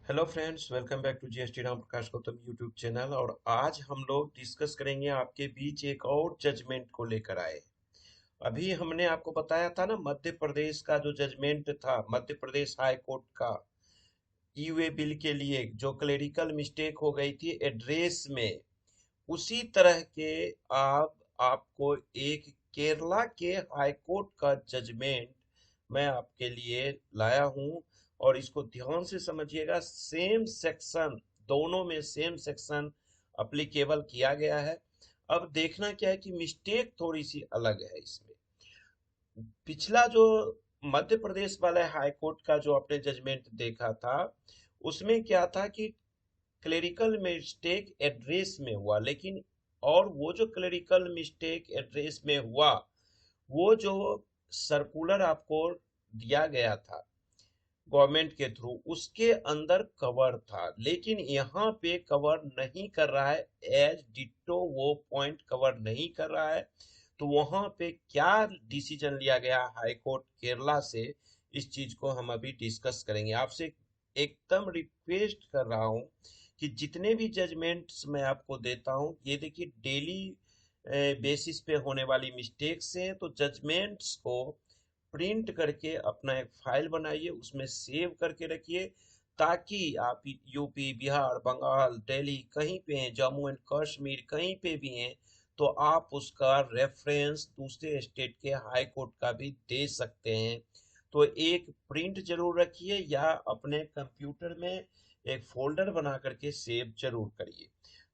Hello friends, welcome back to GST Ram Prakash Gautam YouTube channel. और आज हम लोग डिस्कस करेंगे आपके बीच एक और जजमेंट को लेकर आए। अभी हमने आपको बताया था ना, मध्य प्रदेश का जो जजमेंट था, मध्य प्रदेश हाई कोर्ट का ई वे बिल के लिए जो क्लेरिकल मिस्टेक हो गई थी एड्रेस में, उसी तरह के आप आपको एक केरला के हाई कोर्ट का जजमेंट मैं आपके लिए लाया हूं। और इसको ध्यान से समझिएगा, सेम सेक्शन, दोनों में सेम सेक्शन अप्लीकेबल किया गया है। अब देखना क्या है कि मिस्टेक थोड़ी सी अलग है इसमें। पिछला जो मध्य प्रदेश वाले हाई कोर्ट का जो आपने जजमेंट देखा था, उसमें क्या था कि क्लेरिकल मिस्टेक एड्रेस में हुआ, लेकिन और वो जो क्लेरिकल मिस्टेक एड्रेस में हुआ, वो जो सर्कुलर आपको दिया गया था गवर्नमेंट के थ्रू, उसके अंदर कवर था। लेकिन यहाँ पे कवर नहीं कर रहा है, एज डिट्टो वो पॉइंट कवर नहीं कर रहा है। तो वहां पे क्या डिसीजन लिया गया हाई कोर्ट केरला से, इस चीज को हम अभी डिस्कस करेंगे। आपसे एकदम रिक्वेस्ट कर रहा हूँ कि जितने भी जजमेंट्स मैं आपको देता हूँ, ये देखिए डेली बेसिस पे होने वाली मिस्टेक्स हैं। तो जजमेंट्स को प्रिंट करके अपना एक फाइल बनाइए, उसमें सेव करके रखिए, ताकि आप यूपी, बिहार, बंगाल, दिल्ली कहीं पे हैं, जम्मू एंड कश्मीर कहीं पे भी हैं, तो आप उसका रेफरेंस दूसरे स्टेट के हाई कोर्ट का भी दे सकते हैं। तो एक प्रिंट जरूर रखिए या अपने कंप्यूटर में एक फोल्डर बना करके सेव जरूर करिए।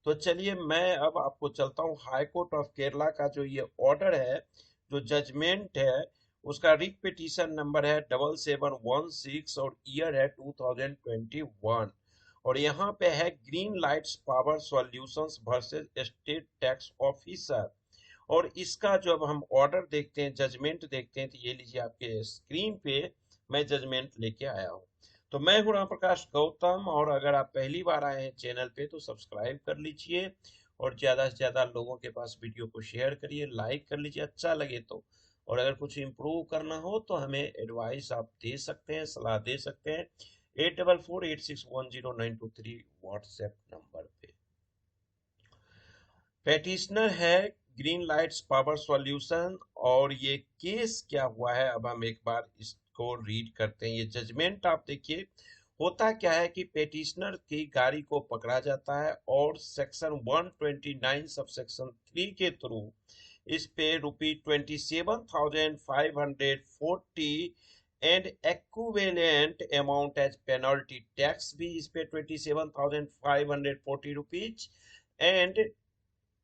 तो चलिए, मैं अब आपको चलता हूँ हाई कोर्ट ऑफ केरला का जो ये ऑर्डर है, जो जजमेंट है, उसका रिट पिटीशन नंबर है 7716 और ईयर है 2021। और यहाँ पे है green lights power solutions versus state tax officer. और इसका जब हम ऑर्डर देखते हैं, जजमेंट देखते हैं, तो ये लीजिए आपके स्क्रीन पे मैं जजमेंट लेके आया हूँ। तो मैं हूँ राम प्रकाश गौतम, और अगर आप पहली बार आए हैं चैनल पे तो सब्सक्राइब कर लीजिए, और ज्यादा से ज्यादा लोगों के पास वीडियो को शेयर करिए, लाइक कर लीजिए अच्छा लगे तो। और अगर कुछ इम्प्रूव करना हो तो हमें एडवाइस आप दे सकते हैं, सलाह दे सकते हैं 8448610923 व्हाट्सएप नंबर पे। पेटिशनर है ग्रीन लाइट्स पावर सॉल्यूशन। और ये केस क्या हुआ है, अब हम एक बार इसको रीड करते हैं। ये जजमेंट आप देखिए, होता क्या है कि पेटिशनर की गाड़ी को पकड़ा जाता है और सेक्शन 129 सब सेक्शन 3 के थ्रू इस पे ₹27,540 and equivalent amount as penalty tax भी इस पे ₹27,540 एंड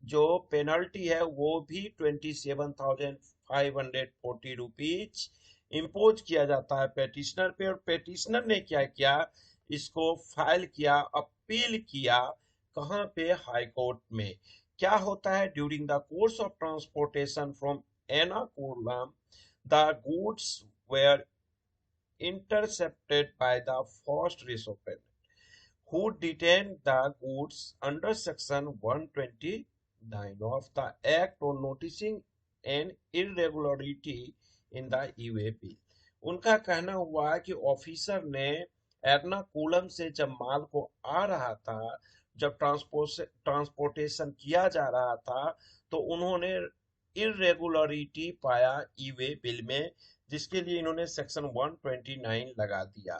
जो पेनल्टी है वो भी ₹27,540 इम्पोज किया जाता है पेटिशनर पे। और पेटिशनर ने क्या किया, इसको फाइल किया, अपील किया, कहाँ पे, हाई कोर्ट में। क्या होता है, during the course of transportation from Ernakulam the goods were intercepted by the first respondent who detained the goods under section 129 of the act on noticing an irregularity in the e-way bill। उनका कहना हुआ कि officer ने एर्नाकुलम से जब माल को आ रहा था, जब ट्रांसपोर्टेशन किया जा रहा था, तो उन्होंने इरेगुलरिटी पाया ई वे बिल में, जिसके लिए इन्होंने सेक्शन 129 लगा दिया।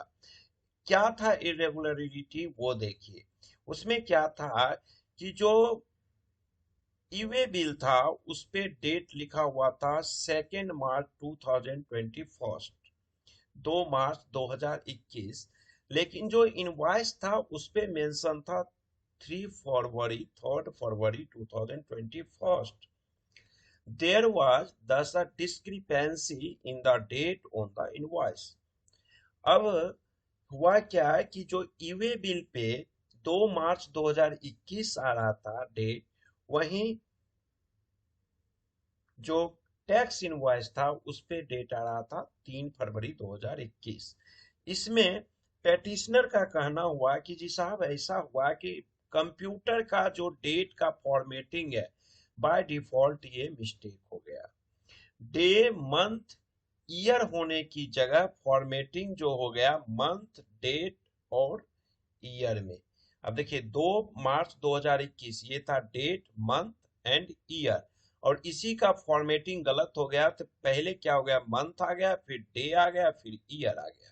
क्या था इरेगुलरिटी, वो देखिए। उसमें क्या था कि जो ईवे बिल था उस पे डेट लिखा हुआ था 2 मार्च 2021, 2 मार्च 2021। लेकिन जो इनवॉइस था उस पे मेंशन था 3 फरवरी 2021। There was thus a discrepancy in the date on the invoice। अब हुआ क्या है कि जो ईवे बिल पे 2 मार्च 2021 आ रहा था डेट, वहीं जो टैक्स इनवॉइस था उस पे डेट आ रहा था 3 फरवरी 2021। इसमें पेटिशनर का कहना हुआ कि जी साहब, ऐसा हुआ कि कंप्यूटर का जो डेट का फॉर्मेटिंग है, बाय डिफॉल्ट ये मिस्टेक हो गया। डे मंथ ईयर होने की जगह फॉर्मेटिंग जो हो गया मंथ डेट और ईयर में। अब देखिए 2 मार्च 2021 ये था डेट, मंथ एंड ईयर, और इसी का फॉर्मेटिंग गलत हो गया। तो पहले क्या हो गया, मंथ आ गया, फिर डे आ गया, फिर ईयर आ गया।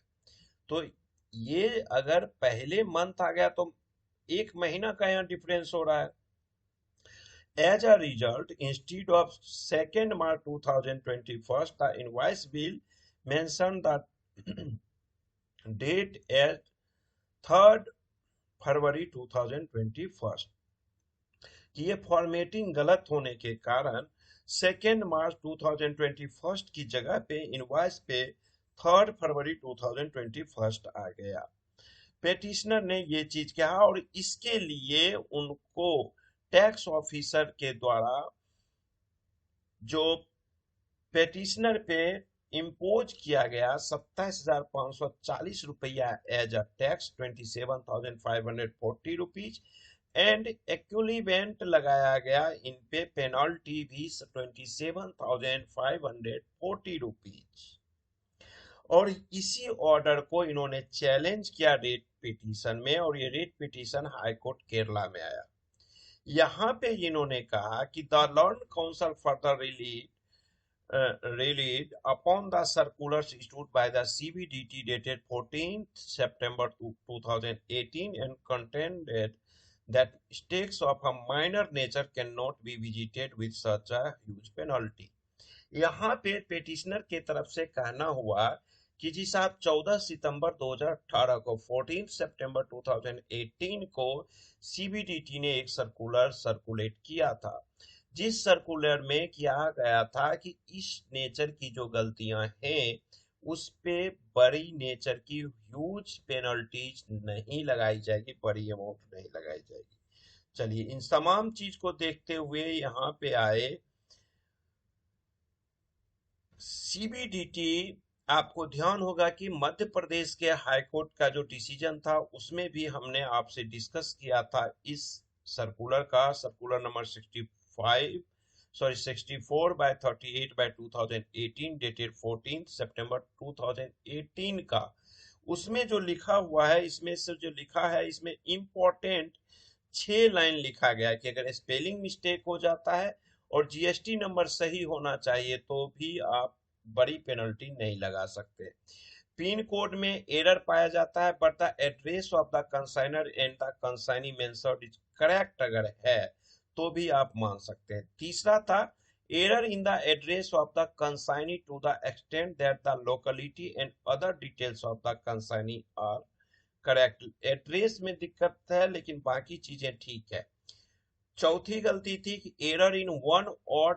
तो ये अगर पहले मंथ आ गया तो 1 महीना का यहाँ डिफरेंस हो रहा है। As a result, instead of 2nd March 2021, the invoice will mention the date as 3rd February 2021। कि ये फॉर्मेटिंग गलत होने के कारण 2nd मार्च 2021 की जगह पे इनवॉइस पे 3rd फरवरी 2021 आ गया। पेटिशनर ने ये चीज कहा और इसके लिए उनको टैक्स ऑफिसर के द्वारा जो पेटिशनर पे इम्पोज किया गया 27,540 रुपया as a tax, 27,540 rupees, and equivalent लगाया गया इन पे पेनल्टी भी 27,540 रुपीज। और इसी ऑर्डर को इन्होंने चैलेंज किया रेट पिटीशन में, और ये rate petition high court Kerala में आया। यहाँ पे इन्होंने कहा कि the Lord council further relied upon the circulars issued by the CBDT dated 14th September 2018 and contended that stakes of a minor nature cannot be visited with such a huge penalty। यहाँ पे petitioner के तरफ से कहना हुआ कि जी साहब 14 सितंबर 2018 को 14 सितंबर 2018 को सीबीडीटी ने एक सर्कुलर सर्कुलेट किया था, जिस सर्कुलर में किया गया था कि इस नेचर की जो गलतियां हैं उस पे बड़ी नेचर की ह्यूज पेनल्टीज नहीं लगाई जाएगी, बड़ी अमाउंट नहीं लगाई जाएगी। चलिए इन तमाम चीज को देखते हुए यहाँ पे आए सीबीडीटी। आपको ध्यान होगा कि मध्य प्रदेश के हाई कोर्ट का जो डिसीजन था उसमें भी हमने आपसे डिस्कस किया था इस सर्कुलर का, सर्कुलर नंबर 64/38/2018 डेटेड 14 सितंबर 2018 का। उसमें जो लिखा हुआ है, इसमें से जो लिखा है इसमें इम्पोर्टेंट 6 लाइन लिखा गया है कि अगर स्पेलिंग मिस्टेक हो जाता है और जीएसटी नंबर सही होना चाहिए तो भी आप बड़ी पेनल्टी नहीं लगा सकते। पिन कोड में एरर पाया जाता है but the address of the consignor and the consignee mentioned is correct अगर है तो भी आप मान सकते हैं। तीसरा था error in the address of the consignee to the extent that the locality and other details of the consignee are correct. Address में दिक्कत है लेकिन बाकी चीजें ठीक है। चौथी गलती थी कि error in 1 or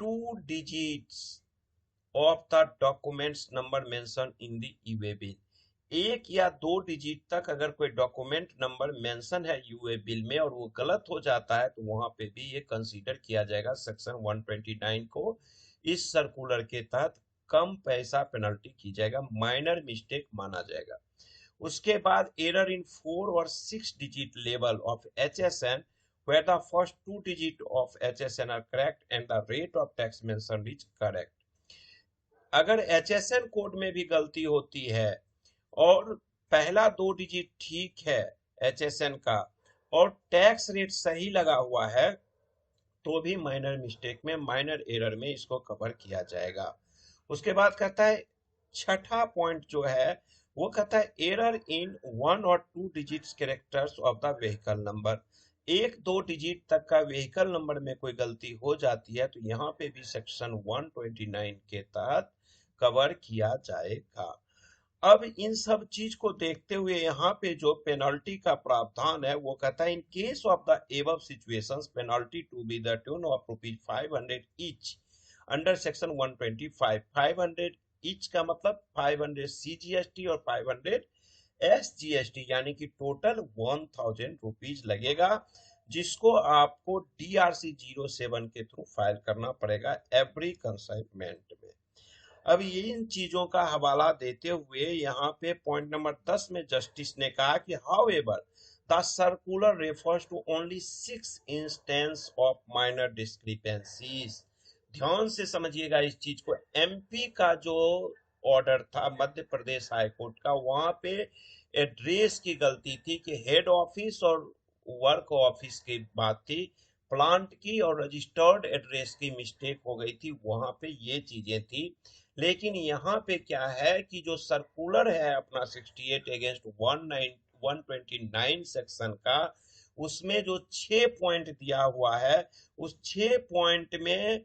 2 digits of the documents number mention in the UA bill. 1 या 2 डिजिट तक अगर कोई डॉक्यूमेंट नंबर मेंशन है यूए बिल में और वो गलत हो जाता है तो वहां पे भी ये कंसीडर किया जाएगा सेक्शन 129 को। इस सर्कुलर के तहत कम पैसा पेनल्टी की जाएगा, माइनर मिस्टेक माना जाएगा। उसके बाद एरर इन 4 और 6 digit level of HSN where the first 2 digit of HSN are correct and the rate of tax mentioned is correct। अगर HSN कोड में भी गलती होती है और पहला 2 डिजिट ठीक है HSN का और टैक्स रेट सही लगा हुआ है तो भी माइनर मिस्टेक में, माइनर एरर में इसको कवर किया जाएगा। उसके बाद कहता है छठा पॉइंट जो है वो कहता है error in 1 or 2 digits characters of the vehicle number. 1-2 digit तक का व्हीकल नंबर में कोई गलती हो जाती है तो यहाँ पे भी सेक्शन 129 के तहत कवर किया जाएगा। अब इन सब चीज को देखते हुए यहाँ पे जो पेनल्टी का प्रावधान है वो कहता है in case of the above situations penalty to be the tune of ₹500 each under section 125। 500 each का मतलब 500 CGST और 500 SGST यानी कि टोटल 1000 रुपीज लगेगा, जिसको आपको DRC 07 के थ्रू फाइल करना पड़ेगा एवरी कंसाइनमेंट में। अब ये इन चीजों का हवाला देते हुए यहाँ पे पॉइंट नंबर 10 में जस्टिस ने कहा कि however the circular refers to only 6 instance of minor discrepancies. ध्यान से समझिएगा इस चीज को। एमपी का जो ऑर्डर था मध्य प्रदेश हाई कोर्ट का, वहां पे एड्रेस की गलती थी कि हेड ऑफिस और वर्क ऑफिस की बात थी, प्लांट की और रजिस्टर्ड एड्रेस की मिस्टेक हो गई थी, वहां पे ये चीजें थी। लेकिन यहाँ पे क्या है कि जो सर्कुलर है अपना 68 अगेंस्ट 129 सेक्शन का, उसमें जो 6 पॉइंट दिया हुआ है, उस 6 पॉइंट में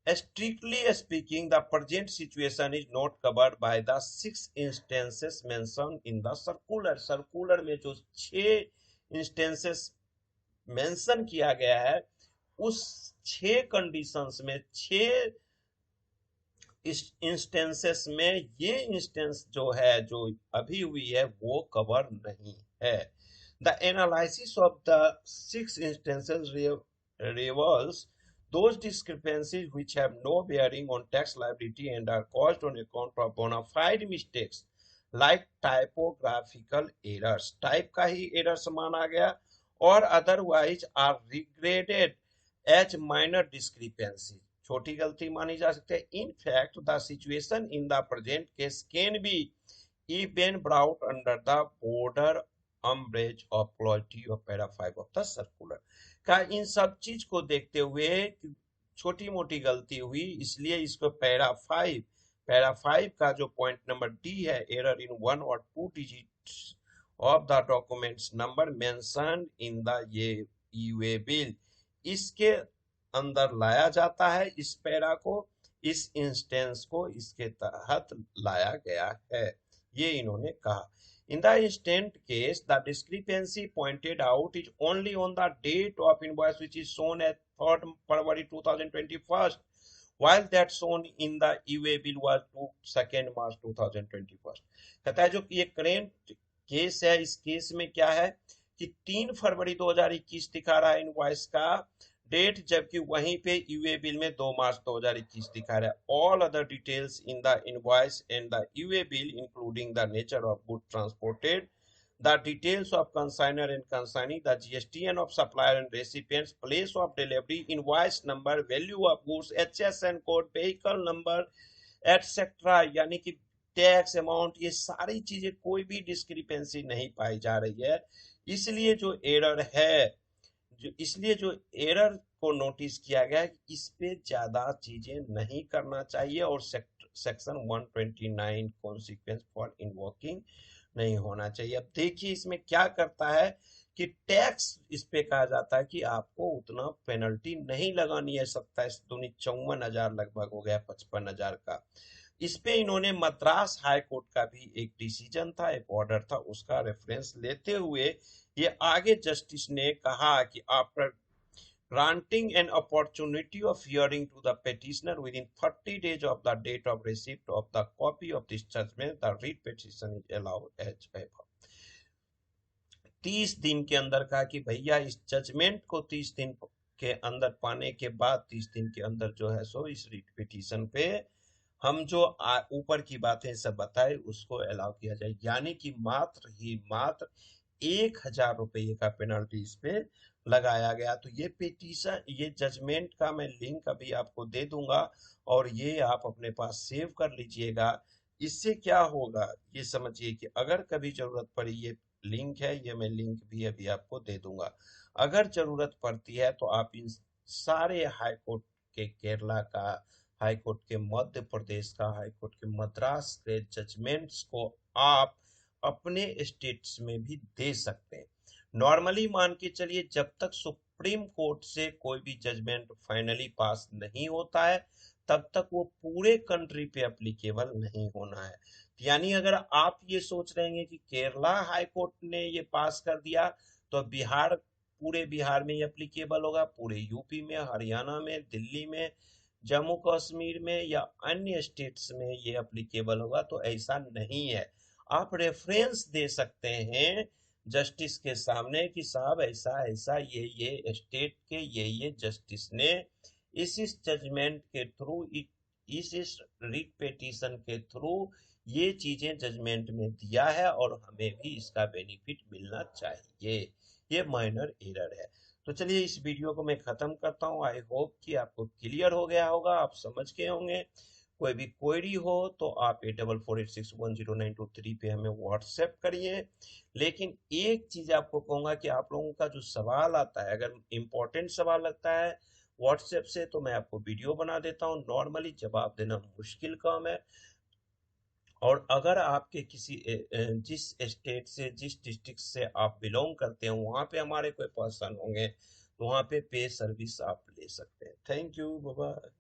strictly speaking, the present situation is not covered by the 6 instances mentioned in the circular. Circular में जो 6 instances मेंशन किया गया है, उस 6 कंडीशंस में, 6 इंस्टेंसेस में ये इंस्टेंस जो है, जो अभी हुई है, वो कवर नहीं है। The analysis of the 6 instances reveals those discrepancies which have no bearing on tax liability and are caused on account of bona fide mistakes like typographical errors, type का ही एरर्स माना गया, और otherwise are regarded as minor discrepancy, छोटी गलती मानी जा सकती है। In fact the situation in the present case can be even brought under the border umbrage of quality of para 5 of the circular का। इन सब चीज को देखते हुए छोटी मोटी गलती हुई, इसलिए इसको पैरा 5 का जो पॉइंट नंबर डी है, एरर इन 1 और 2 digits of the documents number mention in the ये ईवे बिल, इसके अंदर लाया जाता है। इस पैरा को, इस इंस्टेंस को इसके तहत लाया गया है, ये इन्होंने कहा। In the instant case, the discrepancy pointed out is only on the date of invoice, which is shown as 3rd February 2021, while that shown in the e-way bill was to 2nd March 2021। कहता है जो ये current case है, इस case में क्या है कि 3 फरवरी 2021 दिखा रहा है इनवॉइस का डेट, जबकि वहीं पे यूए बिल में 2 मार्च 2021 दिखा रहा है। All other details in the invoice and the UA bill including the nature of good transported, the details of consignor and consignee, the GSTN of supplier and recipients, place of delivery, invoice number, value of goods, HSN code, vehicle number, etc, यानी कि tax amount, ये सारी चीजें कोई भी discrepancy नहीं पाई जा रही है। इसलिए जो एरर है, इसलिए जो एरर को नोटिस किया गया है, इस पे ज्यादा चीजें नहीं करना चाहिए, और सेक्शन 129 कॉन्सिक्वेंस फॉर इन्वोकिंग नहीं होना चाहिए। अब देखिए इसमें क्या करता है कि टैक्स इस पे कहा जाता है कि आपको उतना पेनल्टी नहीं लगानी है। 27 दूनी 54,000 लगभग हो गया, 55,000 का। इस पे इन्होंने मद्रास हाई कोर्ट का भी एक डिसीजन था, एक ऑर्डर था, उसका रेफरेंस लेते हुए ये आगे जस्टिस ने कहा कि after granting an opportunity of hearing to the petitioner within 30 days of the date of receipt of the copy of this judgment, the writ petition is allowed as above। 30 दिन के अंदर कहा कि भैया इस जजमेंट को 30 दिन के अंदर पाने के बाद, 30 दिन के अंदर जो है सो इस रिट पिटीशन पे हम जो ऊपर की बातें सब बताए उसको अलाउ किया जाए, यानी कि मात्र 1,000 रुपये का पेनल्टी इस पे लगाया गया। तो ये पिटीशन, ये जजमेंट का मैं लिंक अभी आपको दे दूंगा, और ये आप अपने पास सेव कर लीजिएगा। इससे क्या होगा ये समझिए कि अगर कभी जरूरत पड़ी, ये लिंक है, ये मैं लिंक भी अभी आपको दे दूंगा, अगर जरूरत पड़ती है तो आप इन सारे हाई कोर्ट के केरला का, हाई कोर्ट के मध्य प्रदेश का, हाई कोर्ट के मद्रास के जजमेंट्स को आप अपने स्टेट्स में भी दे सकते हैं। नॉर्मली मान के चलिए, जब तक सुप्रीम कोर्ट से कोई भी जजमेंट फाइनली पास नहीं होता है, तब तक वो पूरे कंट्री पे एप्लीकेबल नहीं होना है। यानी अगर आप ये सोच रहे हैं कि केरला हाई कोर्ट ने ये पास कर दिया तो बिहार, पूरे बिहार में ये एप्लीकेबल होगा, पूरे यूपी में, हरियाणा में, दिल्ली में, जम्मू कश्मीर में या अन्य स्टेट्स में ये एप्लीकेबल होगा, तो ऐसा नहीं है। आप रेफरेंस दे सकते हैं जस्टिस के सामने कि साहब ऐसा ऐसा ये स्टेट के ये जस्टिस ने इस जजमेंट के थ्रू, इस रिट पिटीशन के थ्रू ये चीजें जजमेंट में दिया है, और हमें भी इसका बेनिफिट मिलना चाहिए। ये माइनर एरर है। तो चलिए इस वीडियो को मैं खत्म करता हूँ। आई होप कि आपको क्लियर हो गया होगा, आप समझ गए होंगे। कोई भी क्वेरी हो तो आप 8448610923 पे हमें व्हाट्सएप करिए। लेकिन एक चीज आपको कहूंगा कि आप लोगों का जो सवाल आता है, अगर इम्पोर्टेंट सवाल लगता है व्हाट्सएप से, तो मैं आपको वीडियो बना देता हूँ। नॉर्मली जवाब देना मुश्किल काम है। और अगर आपके किसी जिस स्टेट से, जिस डिस्ट्रिक्ट से आप बिलोंग करते हैं, वहां पे हमारे कोई पर्सन होंगे, तो वहां पे सर्विस आप ले सकते हैं। Thank you, bye bye.